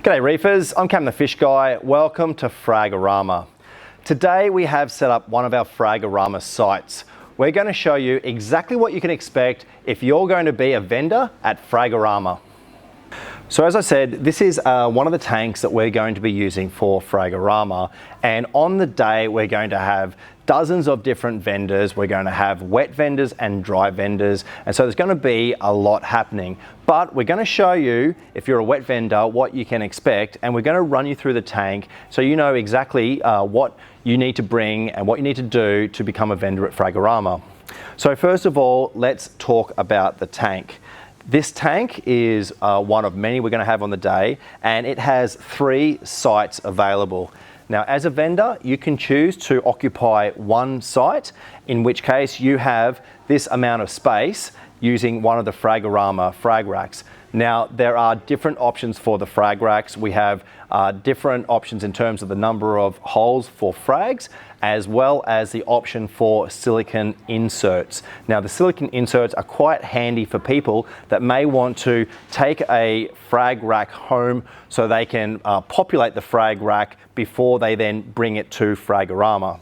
G'day reefers, I'm Cam the Fish Guy. Welcome to Fragarama. Today we have set up one of our Fragarama sites. We're going to show you exactly what you can expect if you're going to be a vendor at Fragarama. So as I said, this is one of the tanks that we're going to be using for Fragarama, and on the day we're going to have dozens of different vendors. We're going to have wet vendors and dry vendors, and so there's going to be a lot happening. But we're going to show you, if you're a wet vendor, what you can expect, and we're going to run you through the tank so you know exactly what you need to bring and what you need to do to become a vendor at Fragarama. So first of all, let's talk about the tank. This tank is one of many we're going to have on the day, and it has 3 sites available. Now, as a vendor, you can choose to occupy one site, in which case you have this amount of space using one of the Fragarama frag racks. Now, there are different options for the frag racks. We have different options in terms of the number of holes for frags, as well as the option for silicone inserts. Now, the silicone inserts are quite handy for people that may want to take a frag rack home so they can populate the frag rack before they then bring it to Fragarama.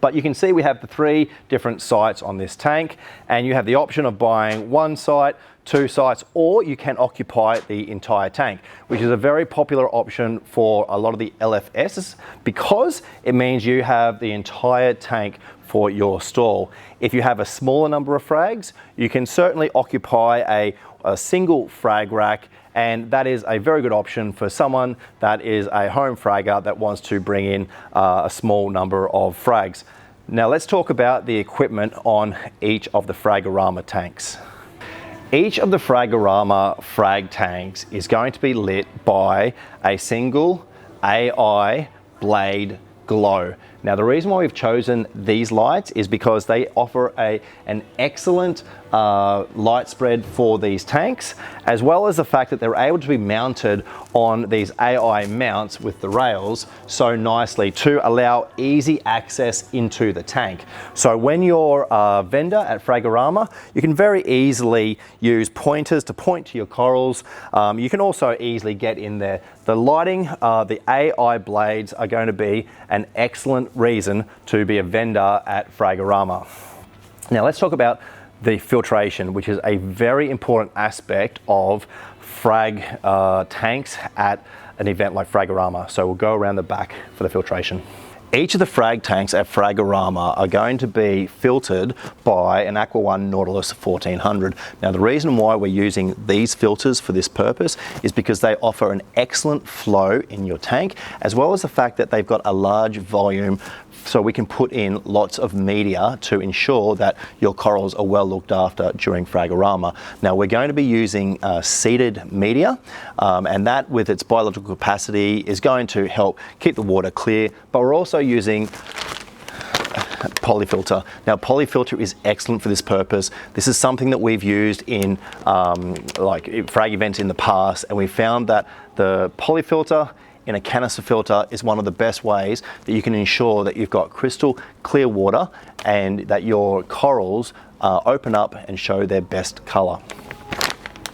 But you can see we have the 3 different sites on this tank, and you have the option of buying one site, 2 sites, or you can occupy the entire tank, which is a very popular option for a lot of the LFSs because it means you have the entire tank for your stall. If you have a smaller number of frags, you can certainly occupy a single frag rack, and that is a very good option for someone that is a home fragger that wants to bring in a small number of frags. Now let's talk about the equipment on each of the Fragarama tanks. Each of the Fragarama frag tanks is going to be lit by a single AI blade glow. Now, the reason why we've chosen these lights is because they offer an excellent light spread for these tanks, as well as the fact that they're able to be mounted on these AI mounts with the rails so nicely to allow easy access into the tank. So when you're a vendor at Fragarama, you can very easily use pointers to point to your corals. You can also easily get in there. The lighting, the AI blades are going to be an excellent reason to be a vendor at Fragarama. Now let's talk about the filtration, which is a very important aspect of frag tanks at an event like Fragarama. So we'll go around the back for the filtration. Each of the frag tanks at Fragarama are going to be filtered by an Aqua One Nautilus 1400. Now, the reason why we're using these filters for this purpose is because they offer an excellent flow in your tank, as well as the fact that they've got a large volume, so we can put in lots of media to ensure that your corals are well looked after during Fragarama. Now, we're going to be using seeded media, and that, with its biological capacity, is going to help keep the water clear, but we're also using polyfilter. Now, polyfilter is excellent for this purpose. This is something that we've used in like frag events in the past, and we found that the polyfilter in a canister filter is one of the best ways that you can ensure that you've got crystal clear water and that your corals open up and show their best colour.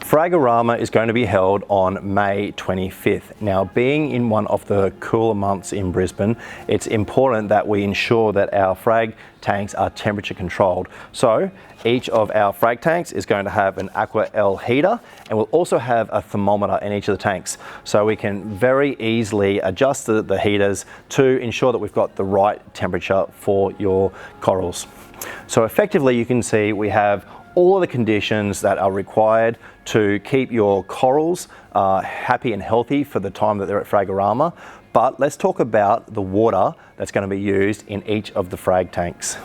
Fragarama is going to be held on May 25th. Now, being in one of the cooler months in Brisbane, it's important that we ensure that our frag tanks are temperature controlled. So each of our frag tanks is going to have an Aqua L heater, and we'll also have a thermometer in each of the tanks. So we can very easily adjust the heaters to ensure that we've got the right temperature for your corals. So effectively, you can see we have all of the conditions that are required to keep your corals happy and healthy for the time that they're at Fragarama. But let's talk about the water that's going to be used in each of the frag tanks.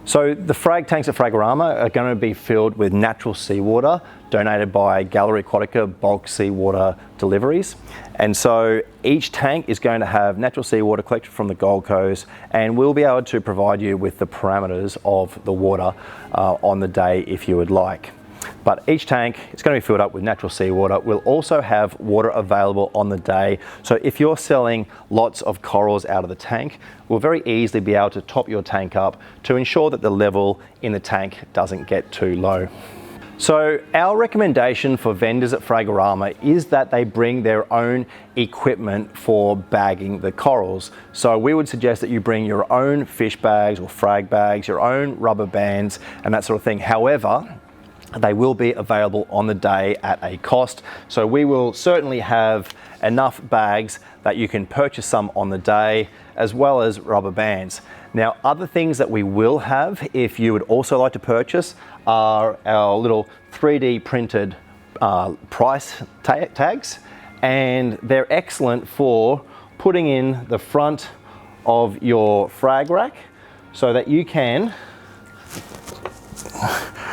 So the frag tanks at Fragarama are going to be filled with natural seawater donated by Gallery Aquatica bulk seawater deliveries. And so each tank is going to have natural seawater collected from the Gold Coast, and we'll be able to provide you with the parameters of the water on the day if you would like. But each tank is going to be filled up with natural seawater. We'll also have water available on the day. So if you're selling lots of corals out of the tank, we'll very easily be able to top your tank up to ensure that the level in the tank doesn't get too low. So our recommendation for vendors at Fragarama is that they bring their own equipment for bagging the corals. So we would suggest that you bring your own fish bags or frag bags, your own rubber bands and that sort of thing. However, they will be available on the day at a cost. So we will certainly have enough bags that you can purchase some on the day, as well as rubber bands. Now, other things that we will have, if you would also like to purchase, are our little 3D printed price tags, and they're excellent for putting in the front of your frag rack so that you can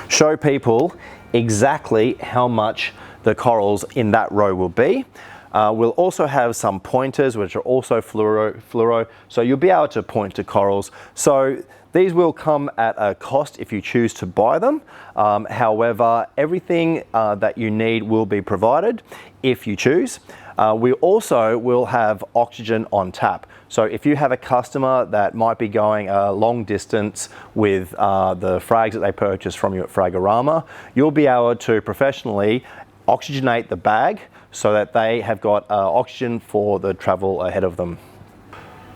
show people exactly how much the corals in that row will be. We'll also have some pointers which are also fluoro, so you'll be able to point to corals. So these will come at a cost if you choose to buy them. However, everything that you need will be provided if you choose. We also will have oxygen on tap. So if you have a customer that might be going a long distance with the frags that they purchase from you at Fragarama, you'll be able to professionally oxygenate the bag so that they have got oxygen for the travel ahead of them.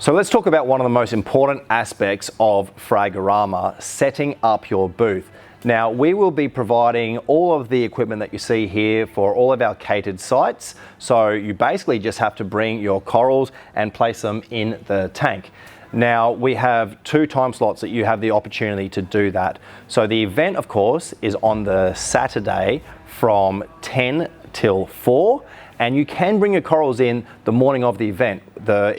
So let's talk about one of the most important aspects of Fragarama, setting up your booth. Now, we will be providing all of the equipment that you see here for all of our catered sites. So you basically just have to bring your corals and place them in the tank. Now, we have 2 time slots that you have the opportunity to do that. So the event, of course, is on the Saturday from 10 till 4. And you can bring your corals in the morning of the event. The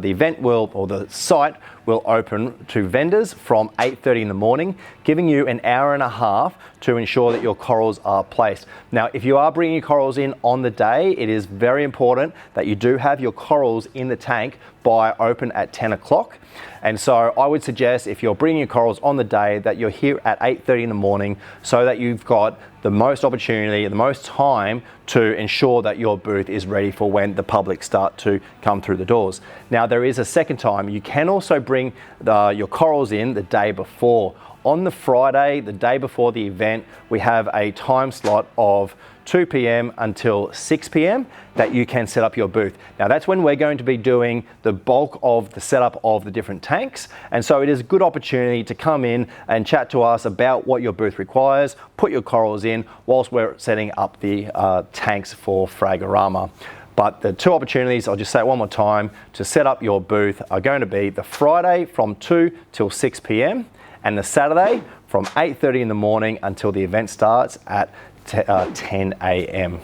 event will, or the site will open to vendors from 8:30 in the morning, giving you an hour and a half to ensure that your corals are placed. Now, if you are bringing your corals in on the day, it is very important that you do have your corals in the tank by open at 10 o'clock. And so I would suggest if you're bringing your corals on the day that you're here at 8:30 in the morning so that you've got the most opportunity, the most time to ensure that your booth is ready for when the public start to come through the doors. Now, there is a second time. You can also bring your corals in the day before. On the Friday, the day before the event, we have a time slot of 2 p.m. until 6 p.m. that you can set up your booth. Now, that's when we're going to be doing the bulk of the setup of the different tanks. And so it is a good opportunity to come in and chat to us about what your booth requires, put your corals in whilst we're setting up the tanks for Fragarama. But the 2 opportunities, I'll just say it one more time, to set up your booth are going to be the Friday from 2 till 6 p.m. and the Saturday from 8:30 in the morning until the event starts at 10 a.m.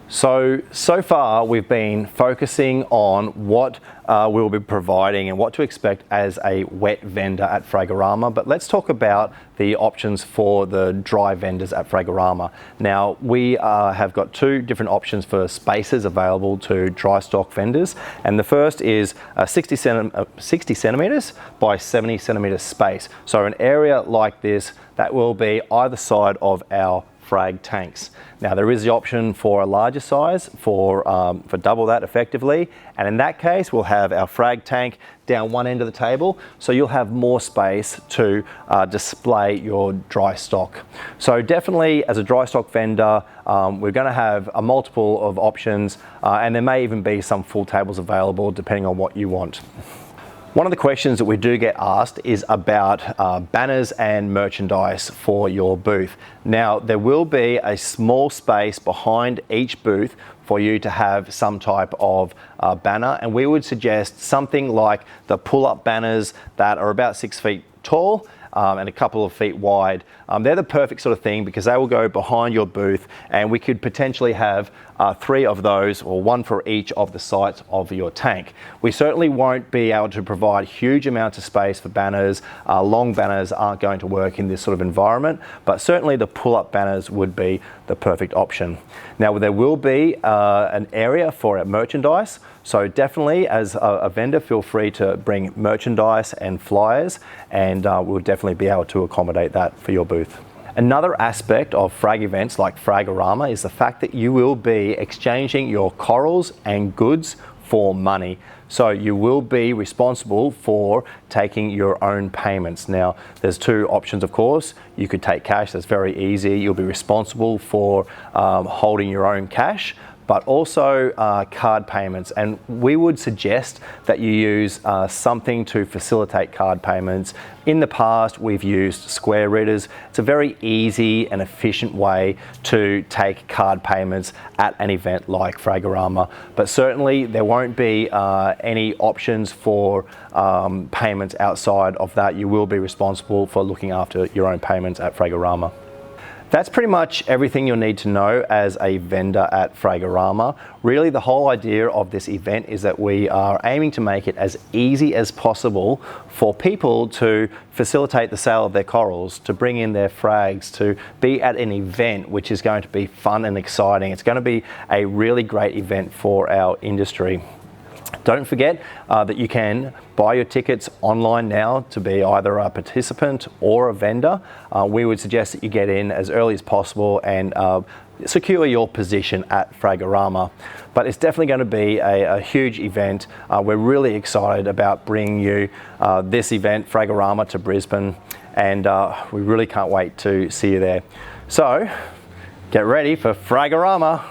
So far we've been focusing on what we'll be providing and what to expect as a wet vendor at Fragarama, but let's talk about the options for the dry vendors at Fragarama. Now, we have got 2 different options for spaces available to dry stock vendors, and the first is a 60 centimeters by 70 centimeters space. So an area like this that will be either side of our frag tanks. Now, there is the option for a larger size for double that effectively, and in that case we'll have our frag tank down one end of the table, so you'll have more space to display your dry stock. So definitely as a dry stock vendor, we're going to have a multiple of options, and there may even be some full tables available depending on what you want. One of the questions that we do get asked is about banners and merchandise for your booth. Now, there will be a small space behind each booth for you to have some type of banner, and we would suggest something like the pull-up banners that are about 6 feet tall and a couple of feet wide. They're the perfect sort of thing because they will go behind your booth, and we could potentially have 3 of those, or 1 for each of the sites of your tank. We certainly won't be able to provide huge amounts of space for banners. Long banners aren't going to work in this sort of environment, but certainly the pull-up banners would be the perfect option. Now, there will be an area for merchandise, so definitely as a vendor, feel free to bring merchandise and flyers, and we'll definitely be able to accommodate that for your booth. Another aspect of frag events like Fragarama is the fact that you will be exchanging your corals and goods for money. So you will be responsible for taking your own payments. Now, there's two options, of course. You could take cash, that's very easy. You'll be responsible for holding your own cash, but also card payments. And we would suggest that you use something to facilitate card payments. In the past, we've used Square readers. It's a very easy and efficient way to take card payments at an event like Fragarama. But certainly there won't be any options for payments outside of that. You will be responsible for looking after your own payments at Fragarama. That's pretty much everything you'll need to know as a vendor at Fragarama. Really, the whole idea of this event is that we are aiming to make it as easy as possible for people to facilitate the sale of their corals, to bring in their frags, to be at an event which is going to be fun and exciting. It's going to be a really great event for our industry. Don't forget that you can buy your tickets online now to be either a participant or a vendor. We would suggest that you get in as early as possible and secure your position at Fragarama. But it's definitely going to be a huge event. We're really excited about bringing you this event, Fragarama, to Brisbane, and we really can't wait to see you there. So get ready for Fragarama.